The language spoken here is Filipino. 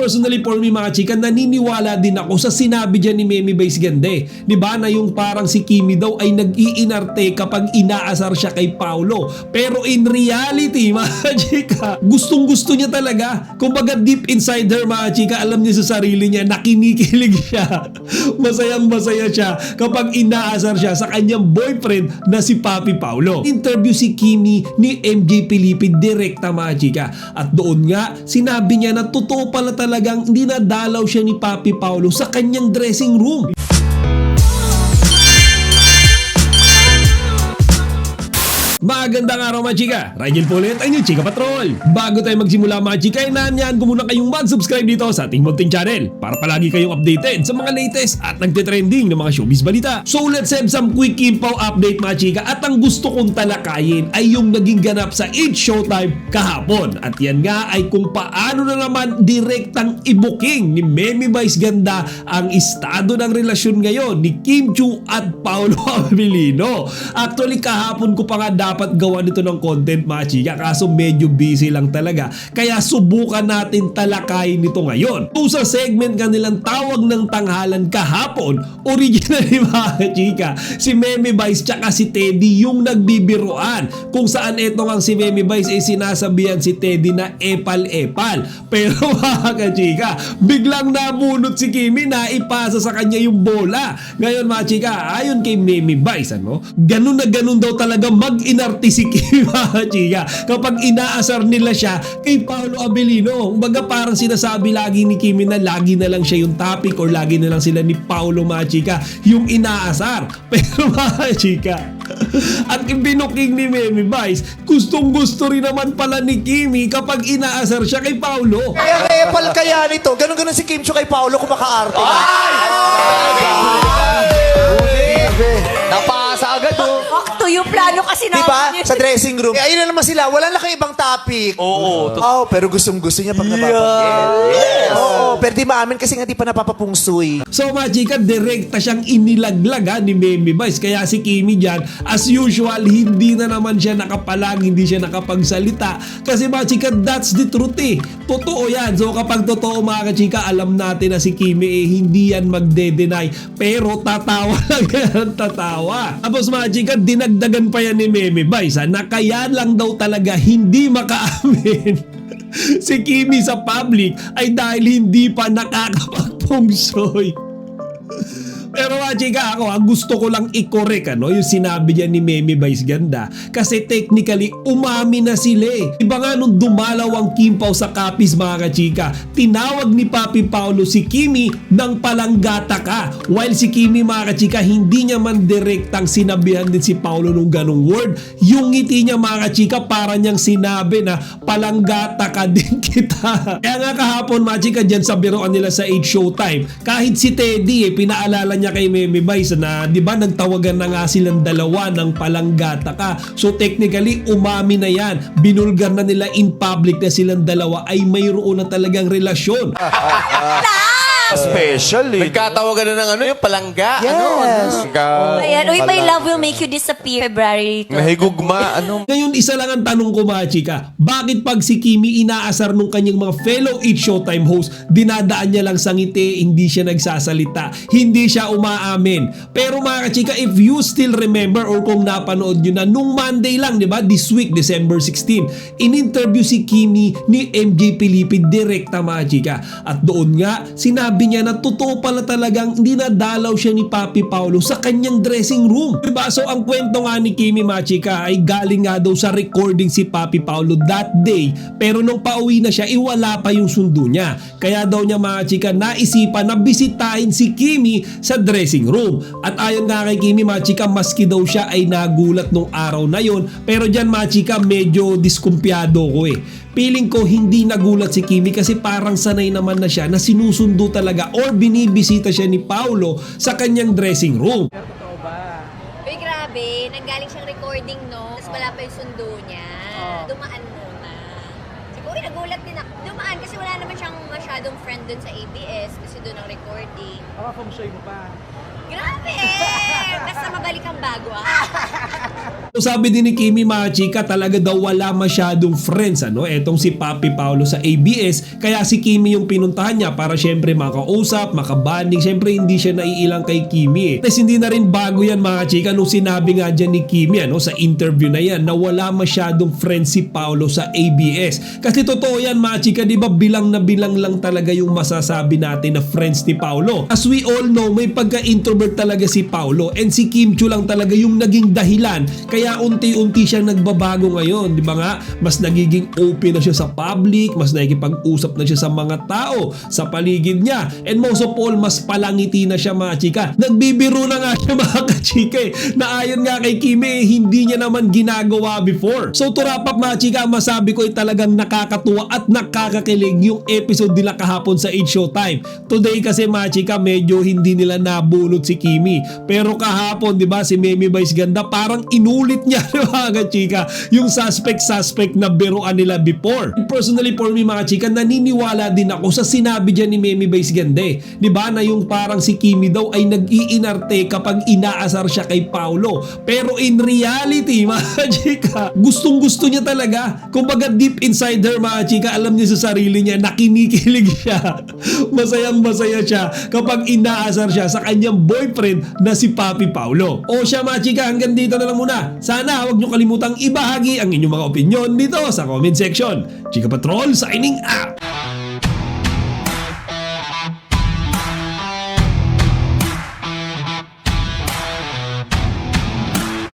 personally for me mga chika, naniniwala din ako sa sinabi dyan ni Memi Vice Ganda. Diba na yung parang si Kimi daw ay nag-iinarte kapag inaasar siya kay Paolo. Pero in reality mga chika, gustong gusto niya talaga. Kumbaga deep inside her mga chika, alam niya sa sarili niya na kinikilig siya. Masayang masaya siya kapag inaasar siya sa kanyang boyfriend na si Papi Paolo. Interview si Kimi ni MJ Felipe direkta mga chika. At doon nga, sinabi niya na totoo pala talagang dinadalaw siya ni Papi Paolo sa kanyang dressing room. Magandang araw mga chika, Rigel po ulit ang inyong Chika Patrol. Bago tayo magsimula mga chika, inaanyahan ko muna kayong mag-subscribe dito sa ating munting channel para palagi kayong updated sa mga latest at nagtitrending ng mga showbiz balita. So let's have some quick info update mga chika, at ang gusto kong talakayin ay yung naging ganap sa It's Showtime kahapon. At yan nga ay kung paano na naman direktang ibuking ni Memi Vice Ganda ang estado ng relasyon ngayon ni Kim Chiu at Paolo Abilino. Actually kahapon ko pa nga dapat gawa nito ng content mga chika, kaso medyo busy lang talaga, kaya subukan natin talakayin nito ngayon. So sa segment kanilang tawag ng tanghalan kahapon, originally mga chika, si Memi Vice tsaka si Teddy yung nagbibiruan, kung saan eto nga si Memi Vice ay sinasabihan si Teddy na epal-epal. Pero mga chika, biglang nabunot si Kimi na ipasa sa kanya yung bola. Ngayon mga chika, ayon kay Memi Vice, ganun na ganun daw talaga mag-inarte si Kimi mga chika kapag inaasar nila siya kay Paolo Abilino. Kumbaga parang sinasabi lagi ni Kimi na lagi na lang siya yung topic or lagi na lang sila ni Paolo mga chika yung inaasar. Pero mga chika, at ibinuking ni Memi Vice, gustong gusto rin naman pala ni Kimi kapag inaasar siya kay Paolo. Kaya epal kaya nito. Ganun-ganun si Kim Chiu kay Paolo kung makaarte na. Napasa agad Sakto yung plano kasi namin. Diba? Sa dressing room. Ayun na naman sila. Wala na kayo ibang topic. Oo. Pero gustong-gusto niya pag napapapungsoy. Yes. Oo. Pero di maamin kasi nga di pa napapapungsoy. So mga chika, direkta siyang inilaglag ni Memi Vice. Kaya si Kimi dyan, as usual, hindi na naman siya nakapalang, hindi siya nakapagsalita. Kasi mga chika, that's the truth Totoo yan. So kapag totoo mga chika, alam natin na si Kimi hindi yan magde-deny. Pero tatawa lang yan, tatawa. Tapos mga chika, dinagdagan pa yan ni Memi Vice na kaya lang daw talaga hindi makaamin si Kimi sa public ay dahil hindi pa nakakapagpungsoy. Pero mga chika, ako gusto ko lang i-correct yung sinabi niya ni Memi Vice Ganda, kasi technically umami na sila Iba nga nung dumalaw ang Kim Pao sa Capiz mga chika, tinawag ni Papi Paolo si Kimi ng palanggata ka, while si Kimi mga chika hindi niya man direktang sinabihan din si Paolo nung ganong word. Yung ngiti niya mga chika para niyang sinabi na palanggata ka din kita. Kaya nga kahapon mga chika dyan sa biroan nila sa 8 Showtime, kahit si Teddy pinaalala niya kay Memi Vice na di ba nagtawagan na nga silang dalawa ng palanggata ka. So technically umami na yan, binulgar na nila in public na silang dalawa ay mayroon na talagang relasyon. Special Nagkatawagan na ng yung palangga. Yes. Ayan, uy, my love will make you disappear February 12. Mahigugma. Ngayon, isa lang ang tanong ko mga chika, bakit pag si Kimi inaasar nung kanyang mga fellow It's Showtime host, dinadaan niya lang sa ngiti, hindi siya nagsasalita, hindi siya umaamin. Pero mga chika, if you still remember or kung napanood nyo na nung Monday lang, di ba, this week, December 16, in-interview si Kimi ni MJ Felipe direkta mga chika. At doon nga, sinabi niya na totoo pala talagang dinadalaw siya ni Papi Paolo sa kanyang dressing room. Diba? So ang kwento nga ni Kimi mga chika ay galing nga daw sa recording si Papi Paolo that day, pero nung pauwi na siya, iwala pa yung sundo niya. Kaya daw niya mga chika naisipan na bisitahin si Kimi sa dressing room. At ayon nga kay Kimi mga chika, maski daw siya ay nagulat nung araw na yon, pero dyan mga chika medyo diskumpiyado ko Feeling ko hindi nagulat si Kimi kasi parang sanay naman na siya na sinusundo talaga or binibisita siya ni Paolo sa kanyang dressing room. Uy, grabe. Nanggaling siyang recording, no? Tapos wala pa yung sundo niya. Dumaan muna. Siguro nagulat din ako. Dumaan kasi wala naman siyang masyadong friend dun sa ABS kasi dun ang recording. Feng Shui mo pa. Grabe! Basta mabalik ang bago So sabi din ni Kimi, mga chika, talaga daw wala masyadong friends, etong si Papi Paolo sa ABS, kaya si Kimi yung pinuntahan niya para syempre makausap, makabanding, syempre hindi siya naiilang kay Kimi. Tapos hindi na rin bago yan, mga chika, nung sinabi nga dyan ni Kimi, sa interview na yan, na wala masyadong friends si Paolo sa ABS. Kasi totoo yan, mga chika, di ba bilang na bilang lang talaga yung masasabi natin na friends ni Paolo. As we all know, may pagka-introvert talaga si Paolo, and si Kim Chiu lang talaga yung naging dahilan kaya unti-unti siyang nagbabago ngayon, di ba nga? Mas nagiging open na siya sa public, mas nakikipag-usap na siya sa mga tao, sa paligid niya. And most of all, mas palangiti na siya, mga chika. Nagbibiro na nga siya, mga kachika, na ayon nga kay Kimi, hindi niya naman ginagawa before. So to wrap up, mga chika, masabi ko ay talagang nakakatuwa at nakakakilig yung episode nila kahapon sa 8 Showtime. Today kasi, mga chika, medyo hindi nila nabunot si Kimi. Pero kahapon, di ba, si Memi Vice Ganda parang inulit niya, mga chika, yung suspect na biruan nila before. Personally for me, mga chika, naniniwala din ako sa sinabi dyan ni Memi Vice Ganda, di ba, na yung parang si Kimi daw ay nag-iinarte kapag inaasar siya kay Paolo. Pero in reality, mga chika, gustong-gusto niya talaga. Kumbaga deep inside her, mga chika, alam niya sa sarili niya na kinikilig siya. Masayang-masaya siya kapag inaasar siya sa kanyang boyfriend na si Papi Paolo. O siya, mga chika, hanggang dito na lang muna. Sana huwag niyo kalimutang ibahagi ang inyong mga opinion dito sa comment section. Chika Patrol signing out!